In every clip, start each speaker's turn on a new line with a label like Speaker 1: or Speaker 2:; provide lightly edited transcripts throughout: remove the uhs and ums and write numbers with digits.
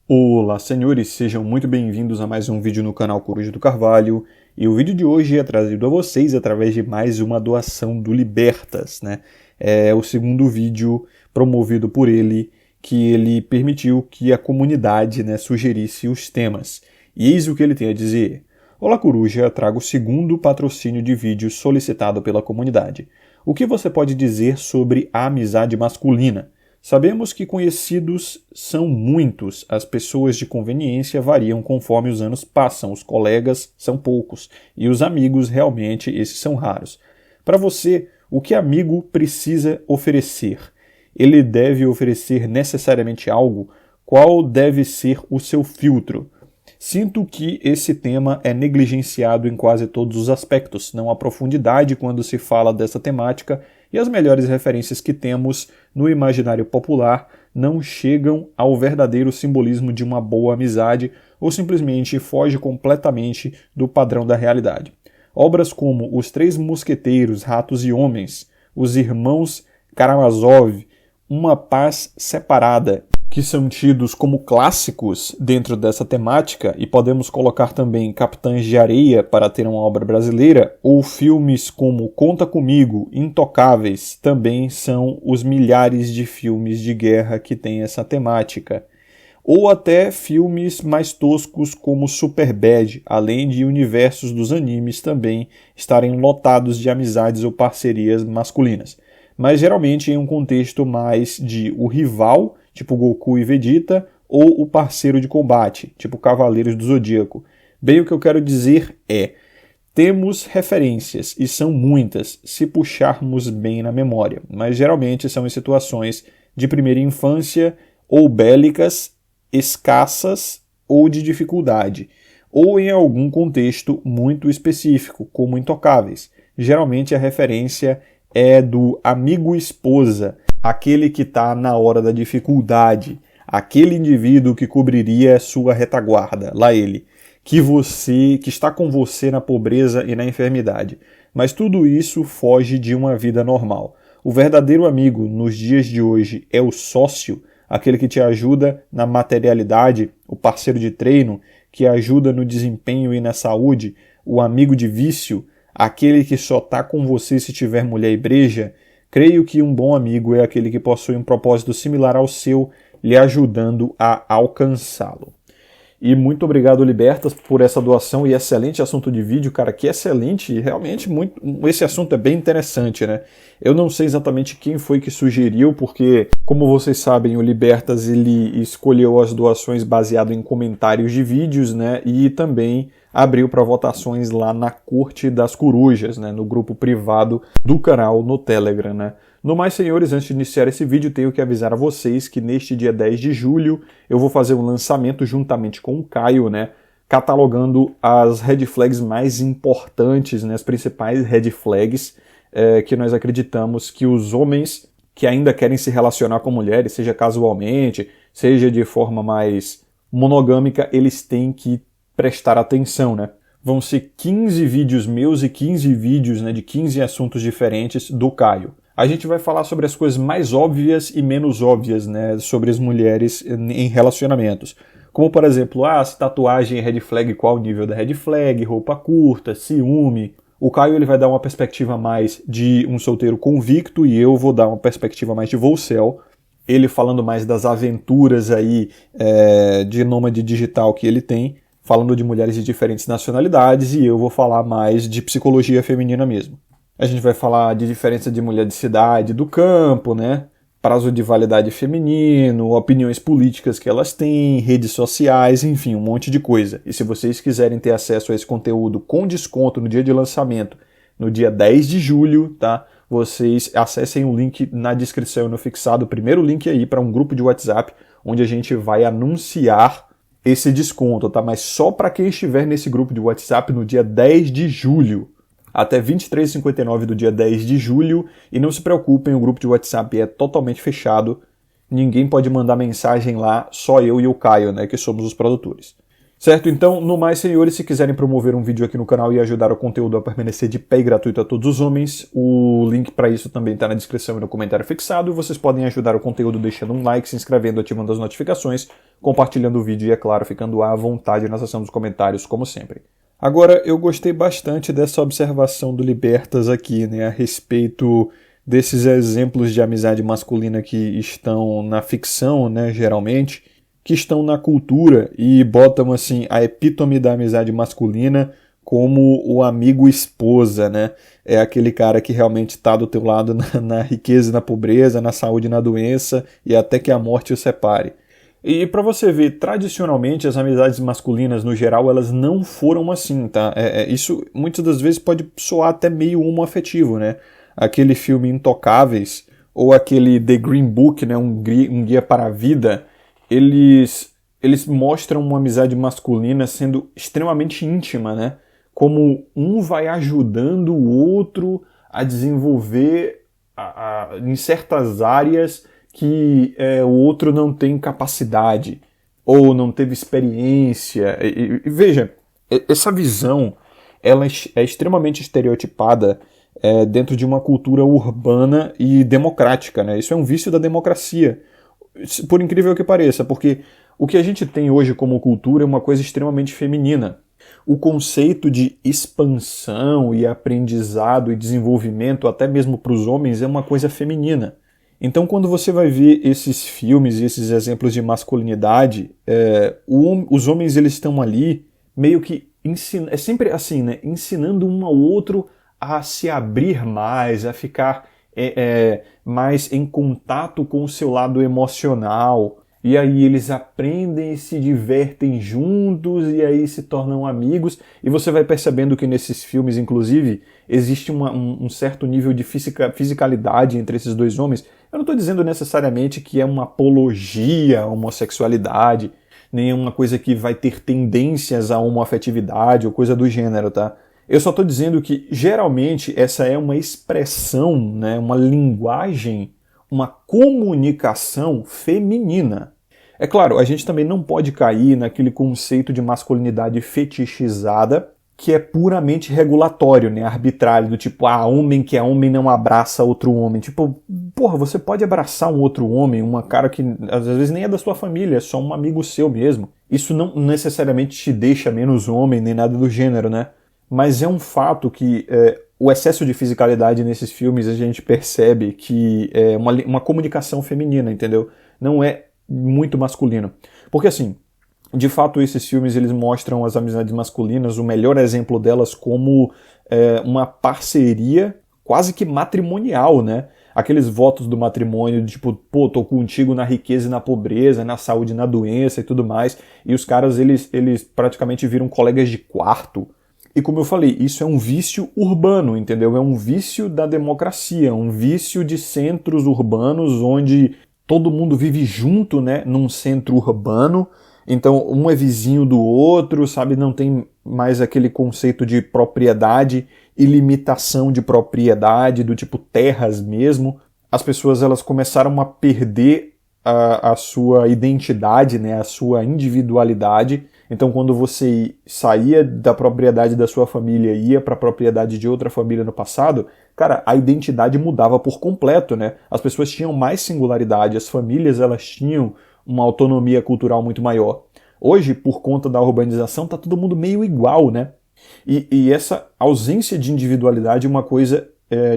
Speaker 1: Olá, senhores, sejam muito bem-vindos a mais um vídeo no canal Coruja do Carvalho. E o vídeo de hoje é trazido a vocês através de mais uma doação do Libertas, né? É o segundo vídeo promovido por ele, que ele permitiu que a comunidade, né, sugerisse os temas. E eis o que ele tem a dizer. Olá, Coruja, trago o segundo patrocínio de vídeo solicitado pela comunidade. O que você pode dizer sobre a amizade masculina? Sabemos que conhecidos são muitos, as pessoas de conveniência variam conforme os anos passam, os colegas são poucos, e os amigos realmente esses são raros. Para você, o que amigo precisa oferecer? Ele deve oferecer necessariamente algo? Qual deve ser o seu filtro? Sinto que esse tema é negligenciado em quase todos os aspectos, não há profundidade quando se fala dessa temática, e as melhores referências que temos no imaginário popular não chegam ao verdadeiro simbolismo de uma boa amizade ou simplesmente foge completamente do padrão da realidade. Obras como Os Três Mosqueteiros, Ratos e Homens, Os Irmãos Karamazov, Uma Paz Separada, que são tidos como clássicos dentro dessa temática, e podemos colocar também Capitães de Areia para ter uma obra brasileira, ou filmes como Conta Comigo, Intocáveis, também são os milhares de filmes de guerra que têm essa temática. Ou até filmes mais toscos como Superbad, além de universos dos animes também estarem lotados de amizades ou parcerias masculinas. Mas geralmente em um contexto mais de o rival, tipo Goku e Vegeta, ou o parceiro de combate, tipo Cavaleiros do Zodíaco. Bem, o que eu quero dizer é, temos referências, e são muitas, se puxarmos bem na memória, mas geralmente são em situações de primeira infância, ou bélicas, escassas, ou de dificuldade, ou em algum contexto muito específico, como Intocáveis. Geralmente a referência é do amigo-esposa, aquele que está na hora da dificuldade, aquele indivíduo que cobriria sua retaguarda, lá ele, que está com você na pobreza e na enfermidade. Mas tudo isso foge de uma vida normal. O verdadeiro amigo nos dias de hoje é o sócio, aquele que te ajuda na materialidade, o parceiro de treino, que ajuda no desempenho e na saúde, o amigo de vício, aquele que só está com você se tiver mulher e breja. Creio que um bom amigo é aquele que possui um propósito similar ao seu, lhe ajudando a alcançá-lo. E muito obrigado, Libertas, por essa doação e excelente assunto de vídeo, cara, que excelente, realmente esse assunto é bem interessante, né? Eu não sei exatamente quem foi que sugeriu, porque, como vocês sabem, o Libertas, ele escolheu as doações baseado em comentários de vídeos, né? E também abriu para votações lá na Corte das Corujas, né? No grupo privado do canal no Telegram, né? No mais, senhores, antes de iniciar esse vídeo, tenho que avisar a vocês que neste dia 10 de julho eu vou fazer um lançamento juntamente com o Caio, né, catalogando as red flags mais importantes, né, as principais red flags que nós acreditamos que os homens que ainda querem se relacionar com mulheres, seja casualmente, seja de forma mais monogâmica, eles têm que prestar atenção, né? Vão ser 15 vídeos meus e 15 vídeos, né, de 15 assuntos diferentes do Caio. A gente vai falar sobre as coisas mais óbvias e menos óbvias, né, sobre as mulheres em relacionamentos. Como, por exemplo, se tatuagem é red flag, qual o nível da red flag, roupa curta, ciúme. O Caio ele vai dar uma perspectiva mais de um solteiro convicto e eu vou dar uma perspectiva mais de Volcel. Ele falando mais das aventuras aí de nômade digital que ele tem, falando de mulheres de diferentes nacionalidades, e eu vou falar mais de psicologia feminina mesmo. A gente vai falar de diferença de mulher de cidade, do campo, né? Prazo de validade feminino, opiniões políticas que elas têm, redes sociais, enfim, um monte de coisa. E se vocês quiserem ter acesso a esse conteúdo com desconto no dia de lançamento, no dia 10 de julho, tá? Vocês acessem o link na descrição e no fixado, o primeiro link aí para um grupo de WhatsApp, onde a gente vai anunciar esse desconto, tá? Mas só para quem estiver nesse grupo de WhatsApp no dia 10 de julho. Até 23h59 do dia 10 de julho, e não se preocupem, o grupo de WhatsApp é totalmente fechado, ninguém pode mandar mensagem lá, só eu e o Caio, né, que somos os produtores. Certo? Então, no mais, senhores, se quiserem promover um vídeo aqui no canal e ajudar o conteúdo a permanecer de pé e gratuito a todos os homens, o link para isso também está na descrição e no comentário fixado. E vocês podem ajudar o conteúdo deixando um like, se inscrevendo, ativando as notificações, compartilhando o vídeo e, é claro, ficando à vontade na seção dos comentários, como sempre. Agora, eu gostei bastante dessa observação do Libertas aqui, né, a respeito desses exemplos de amizade masculina que estão na ficção, né, geralmente, que estão na cultura e botam assim a epítome da amizade masculina como o amigo esposa, né? É aquele cara que realmente está do teu lado na riqueza e na pobreza, na saúde e na doença e até que a morte o separe. E para você ver, tradicionalmente as amizades masculinas no geral elas não foram assim, tá? Isso muitas das vezes pode soar até meio homoafetivo, né? Aquele filme Intocáveis ou aquele The Green Book, né? Um guia para a vida. Eles mostram uma amizade masculina sendo extremamente íntima, né? Como um vai ajudando o outro a desenvolver em certas áreas que o outro não tem capacidade ou não teve experiência. E veja, essa visão ela é extremamente estereotipada dentro de uma cultura urbana e democrática, né? Isso é um vício da democracia. Por incrível que pareça, porque o que a gente tem hoje como cultura é uma coisa extremamente feminina. O conceito de expansão e aprendizado e desenvolvimento, até mesmo para os homens, é uma coisa feminina. Então, quando você vai ver esses filmes e esses exemplos de masculinidade, os homens eles estão ali meio que é sempre assim, né? Ensinando um ao outro a se abrir mais, a ficar mais em contato com o seu lado emocional, e aí eles aprendem e se divertem juntos, e aí se tornam amigos, e você vai percebendo que nesses filmes, inclusive, existe um certo nível de fisicalidade entre esses dois homens. Eu não estou dizendo necessariamente que é uma apologia à homossexualidade, nem é uma coisa que vai ter tendências à homoafetividade ou coisa do gênero, tá? Eu só estou dizendo que, geralmente, essa é uma expressão, né, uma linguagem, uma comunicação feminina. É claro, a gente também não pode cair naquele conceito de masculinidade fetichizada, que é puramente regulatório, né, arbitrário, do tipo, homem que é homem não abraça outro homem. Tipo, porra, você pode abraçar um outro homem, uma cara que às vezes nem é da sua família, é só um amigo seu mesmo. Isso não necessariamente te deixa menos homem, nem nada do gênero, né? Mas é um fato que o excesso de fisicalidade nesses filmes a gente percebe que é uma comunicação feminina, entendeu? Não é muito masculino. Porque assim, de fato esses filmes eles mostram as amizades masculinas, o melhor exemplo delas como uma parceria quase que matrimonial, né? Aqueles votos do matrimônio, tipo, pô, tô contigo na riqueza e na pobreza, na saúde e na doença e tudo mais. E os caras, eles praticamente viram colegas de quarto. E como eu falei, isso é um vício urbano, entendeu? É um vício da democracia, um vício de centros urbanos onde todo mundo vive junto, né, num centro urbano. Então, um é vizinho do outro, sabe? Não tem mais aquele conceito de propriedade e limitação de propriedade, do tipo terras mesmo. As pessoas elas começaram a perder a sua identidade, né, a sua individualidade. Então, quando você saía da propriedade da sua família e ia para a propriedade de outra família no passado, cara, a identidade mudava por completo, né? As pessoas tinham mais singularidade, as famílias elas tinham uma autonomia cultural muito maior. Hoje, por conta da urbanização, tá todo mundo meio igual, né? E essa ausência de individualidade é uma coisa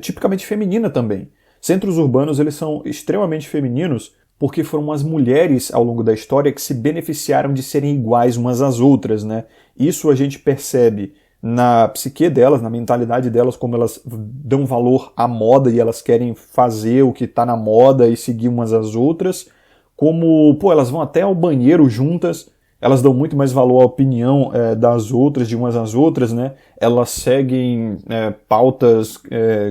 Speaker 1: tipicamente feminina também. Centros urbanos eles são extremamente femininos porque foram as mulheres ao longo da história que se beneficiaram de serem iguais umas às outras, né? Isso a gente percebe na psique delas, na mentalidade delas, como elas dão valor à moda e elas querem fazer o que está na moda e seguir umas às outras, como, pô, elas vão até ao banheiro juntas, elas dão muito mais valor à opinião das outras, de umas às outras, né? Elas seguem pautas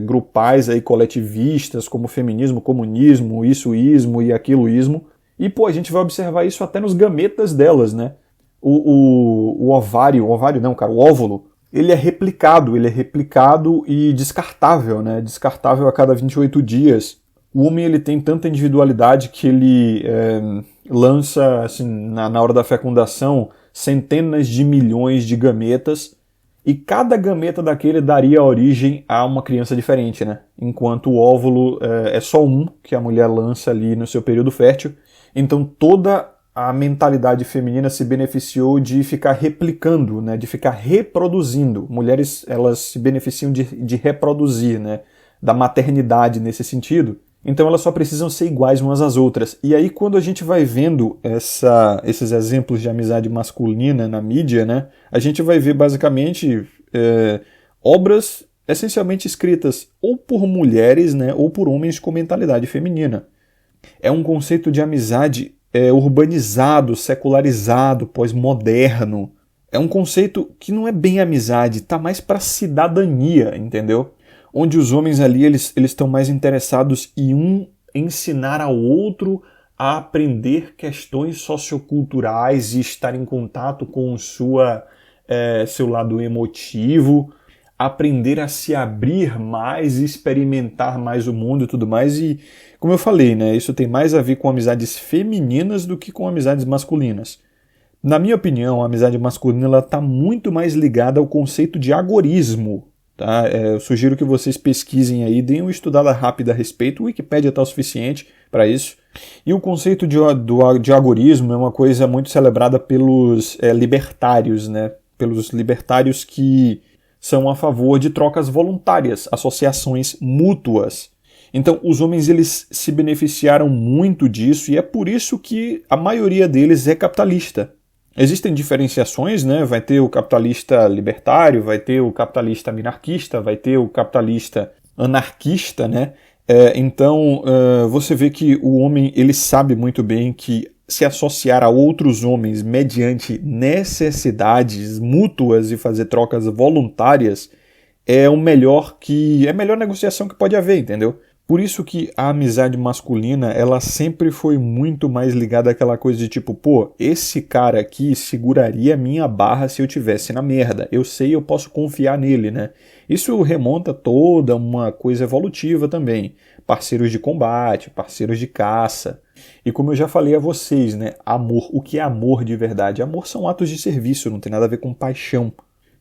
Speaker 1: grupais aí, coletivistas, como feminismo, comunismo, issoísmo e aquiloísmo. E, pô, a gente vai observar isso até nos gametas delas, né? O ovário não, cara, o óvulo, ele é replicado e descartável, né? Descartável a cada 28 dias. O homem ele tem tanta individualidade que ele lança, assim, na hora da fecundação, centenas de milhões de gametas, e cada gameta daquele daria origem a uma criança diferente, né? Enquanto o óvulo é só um que a mulher lança ali no seu período fértil. Então toda a mentalidade feminina se beneficiou de ficar replicando, né? De ficar reproduzindo. Mulheres, elas se beneficiam de reproduzir, né? Da maternidade nesse sentido. Então elas só precisam ser iguais umas às outras. E aí quando a gente vai vendo esses exemplos de amizade masculina na mídia, né, a gente vai ver basicamente obras essencialmente escritas ou por mulheres, né, ou por homens com mentalidade feminina. É um conceito de amizade urbanizado, secularizado, pós-moderno. É um conceito que não é bem amizade, tá mais para cidadania, entendeu? Onde os homens ali eles estão mais interessados em ensinar ao outro a aprender questões socioculturais e estar em contato com seu lado emotivo, aprender a se abrir mais, experimentar mais o mundo e tudo mais. E, como eu falei, né, isso tem mais a ver com amizades femininas do que com amizades masculinas. Na minha opinião, a amizade masculina está muito mais ligada ao conceito de agorismo. Tá? Eu sugiro que vocês pesquisem aí, deem uma estudada rápida a respeito, o Wikipédia está o suficiente para isso. E o conceito de agorismo é uma coisa muito celebrada pelos libertários, né? Pelos libertários que são a favor de trocas voluntárias, associações mútuas. Então, os homens eles se beneficiaram muito disso e é por isso que a maioria deles é capitalista. Existem diferenciações, né? Vai ter o capitalista libertário, vai ter o capitalista minarquista, vai ter o capitalista anarquista, né? Então, você vê que o homem ele sabe muito bem que se associar a outros homens mediante necessidades mútuas e fazer trocas voluntárias é a melhor negociação que pode haver, entendeu? Por isso que a amizade masculina, ela sempre foi muito mais ligada àquela coisa de tipo, pô, esse cara aqui seguraria a minha barra se eu tivesse na merda. Eu sei, eu posso confiar nele, né? Isso remonta toda uma coisa evolutiva também. Parceiros de combate, parceiros de caça. E como eu já falei a vocês, né? Amor. O que é amor de verdade? Amor são atos de serviço, não tem nada a ver com paixão.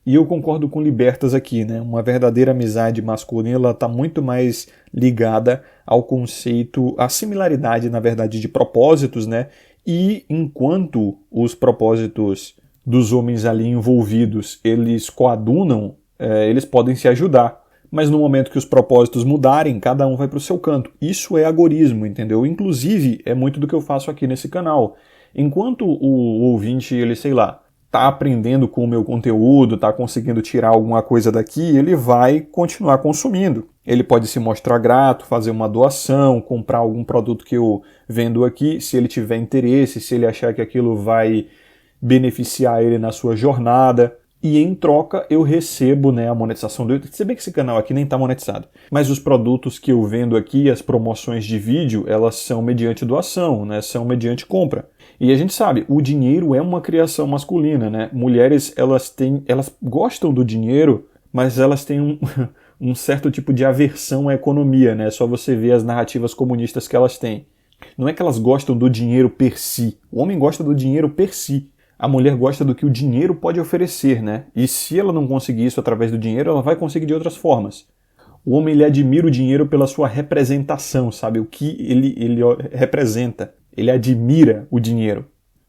Speaker 1: E eu concordo com Libertas aqui, né? Uma verdadeira amizade masculina está muito mais ligada ao conceito, à similaridade, na verdade, de propósitos, né? E enquanto os propósitos dos homens ali envolvidos, eles coadunam, eles podem se ajudar. Mas no momento que os propósitos mudarem, cada um vai para o seu canto. Isso é agorismo, entendeu? Inclusive, é muito do que eu faço aqui nesse canal. Enquanto o ouvinte, ele, sei lá, está aprendendo com o meu conteúdo, está conseguindo tirar alguma coisa daqui, ele vai continuar consumindo. Ele pode se mostrar grato, fazer uma doação, comprar algum produto que eu vendo aqui, se ele tiver interesse, se ele achar que aquilo vai beneficiar ele na sua jornada. E em troca eu recebo, né, a monetização do YouTube. Se bem que esse canal aqui nem está monetizado. Mas os produtos que eu vendo aqui, as promoções de vídeo, elas são mediante doação, né, são mediante compra. E a gente sabe, o dinheiro é uma criação masculina, né? Mulheres, elas gostam do dinheiro, mas elas têm um certo tipo de aversão à economia, né? É só você ver as narrativas comunistas que elas têm. Não é que elas gostam do dinheiro per si. O homem gosta do dinheiro per si. A mulher gosta do que o dinheiro pode oferecer, né? E se ela não conseguir isso através do dinheiro, ela vai conseguir de outras formas. O homem, ele admira o dinheiro pela sua representação, sabe? O que ele representa. Ele admira o dinheiro.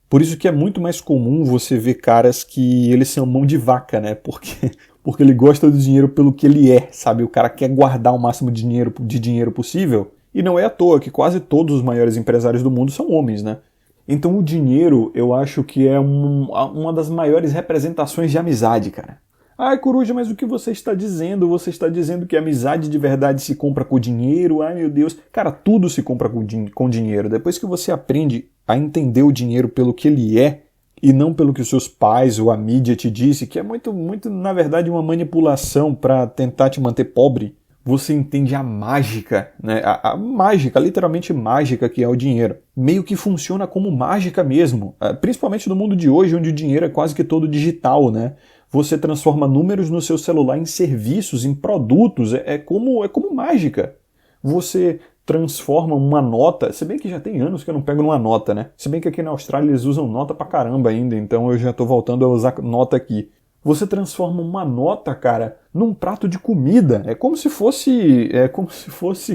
Speaker 1: Por isso que é muito mais comum você ver caras que eles são mão de vaca, né? Porque ele gosta do dinheiro pelo que ele é, sabe? O cara quer guardar o máximo de dinheiro possível. E não é à toa que quase todos os maiores empresários do mundo são homens, né? Então o dinheiro, eu acho que é uma das maiores representações de amizade, cara. Ai, Coruja, mas o que você está dizendo? Você está dizendo que a amizade de verdade se compra com dinheiro? Ai, meu Deus. Cara, tudo se compra com dinheiro. Depois que você aprende a entender o dinheiro pelo que ele é, e não pelo que os seus pais ou a mídia te disse, que é muito, muito, na verdade, uma manipulação para tentar te manter pobre, você entende a mágica, né? A mágica, literalmente mágica, que é o dinheiro. Meio que funciona como mágica mesmo. Principalmente no mundo de hoje, onde o dinheiro é quase que todo digital, né? Você transforma números no seu celular em serviços, em produtos. É como mágica. Você transformam uma nota, se bem que já tem anos que eu não pego numa nota, né? Se bem que aqui na Austrália eles usam nota pra caramba ainda, então eu já tô voltando a usar nota aqui. Você transforma uma nota, cara, num prato de comida. É como se fosse,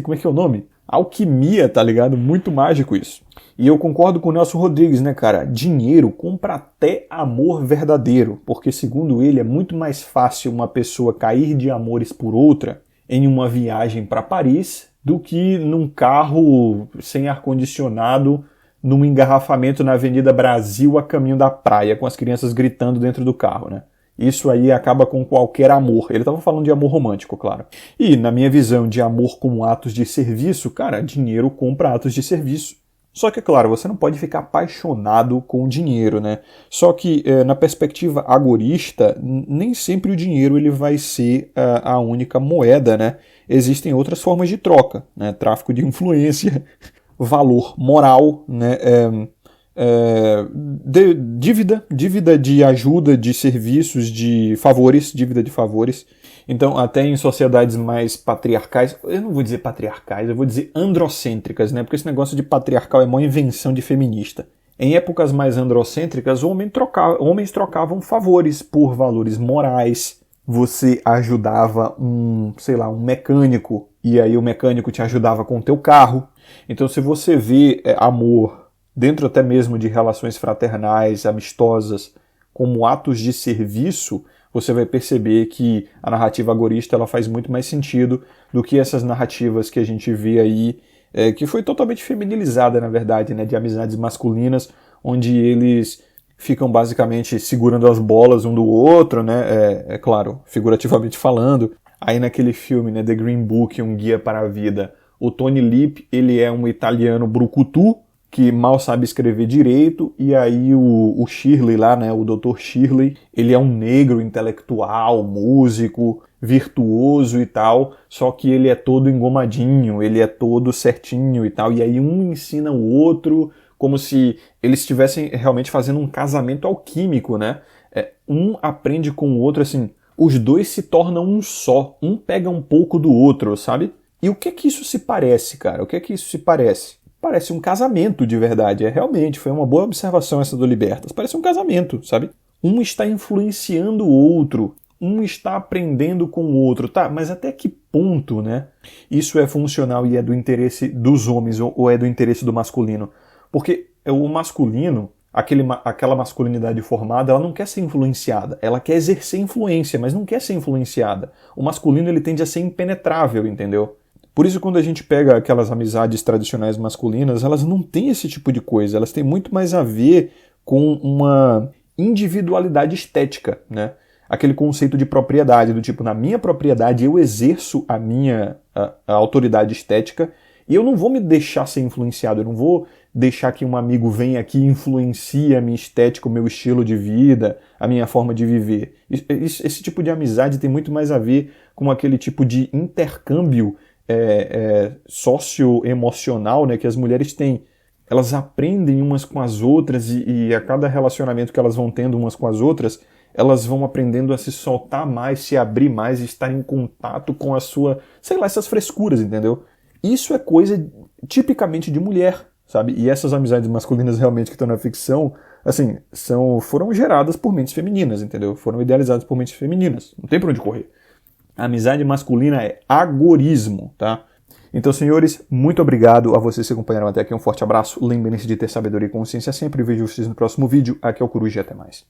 Speaker 1: como é que é o nome? Alquimia, tá ligado? Muito mágico isso. E eu concordo com o Nelson Rodrigues, né, cara? Dinheiro compra até amor verdadeiro, porque segundo ele é muito mais fácil uma pessoa cair de amores por outra em uma viagem para Paris do que num carro sem ar-condicionado, num engarrafamento na Avenida Brasil a caminho da praia, com as crianças gritando dentro do carro, né? Isso aí acaba com qualquer amor. Ele estava falando de amor romântico, claro. E, na minha visão de amor como atos de serviço, cara, dinheiro compra atos de serviço. Só que, claro, você não pode ficar apaixonado com o dinheiro, né? Só que, na perspectiva agorista, nem sempre o dinheiro ele vai ser a única moeda, né? Existem outras formas de troca, né? Tráfico de influência, valor moral, né? Dívida de ajuda, de serviços, de favores, dívida de favores. Então, até em sociedades mais patriarcais, eu não vou dizer patriarcais, eu vou dizer androcêntricas, né? Porque esse negócio de patriarcal é uma invenção de feminista. Em épocas mais androcêntricas, homens trocavam favores por valores morais. Você ajudava um mecânico, e aí o mecânico te ajudava com o teu carro. Então, se você vê amor dentro até mesmo de relações fraternais, amistosas, como atos de serviço, você vai perceber que a narrativa agorista ela faz muito mais sentido do que essas narrativas que a gente vê aí, que foi totalmente feminilizada, na verdade, né, de amizades masculinas, onde eles ficam basicamente segurando as bolas um do outro, né, é claro, figurativamente falando. Aí naquele filme, né, The Green Book, Um Guia para a Vida, o Tony Lip, ele é um italiano brucutu, que mal sabe escrever direito, e aí o Shirley lá, né, o Dr. Shirley, ele é um negro intelectual, músico, virtuoso e tal, só que ele é todo engomadinho, ele é todo certinho e tal, e aí um ensina o outro, como se eles estivessem realmente fazendo um casamento alquímico, né? Um aprende com o outro, assim, os dois se tornam um só, um pega um pouco do outro, sabe? E o que é que isso se parece, cara? O que é que isso se parece? Parece um casamento de verdade, realmente, foi uma boa observação essa do Libertas. Parece um casamento, sabe? Um está influenciando o outro, um está aprendendo com o outro, tá? Mas até que ponto, né? Isso é funcional e é do interesse dos homens ou é do interesse do masculino? Porque o masculino, aquela masculinidade formada, ela não quer ser influenciada, ela quer exercer influência, mas não quer ser influenciada. O masculino ele tende a ser impenetrável, entendeu? Por isso, quando a gente pega aquelas amizades tradicionais masculinas, elas não têm esse tipo de coisa, elas têm muito mais a ver com uma individualidade estética, né? Aquele conceito de propriedade, do tipo, na minha propriedade eu exerço a minha a autoridade estética e eu não vou me deixar ser influenciado, eu não vou deixar que um amigo venha aqui e influencie a minha estética, o meu estilo de vida, a minha forma de viver. Esse tipo de amizade tem muito mais a ver com aquele tipo de intercâmbio socioemocional, né, que as mulheres têm. Elas aprendem umas com as outras e a cada relacionamento que elas vão tendo umas com as outras, elas vão aprendendo a se soltar mais, se abrir mais, estar em contato com a sua, essas frescuras, entendeu? Isso é coisa tipicamente de mulher, sabe? E essas amizades masculinas realmente que estão na ficção, assim, foram geradas por mentes femininas, entendeu? Foram idealizadas por mentes femininas. Não tem pra onde correr. A amizade masculina é agorismo, tá? Então, senhores, muito obrigado a vocês que acompanharam até aqui. Um forte abraço. Lembrem-se de ter sabedoria e consciência sempre. Vejo vocês no próximo vídeo. Aqui é o Coruja e até mais.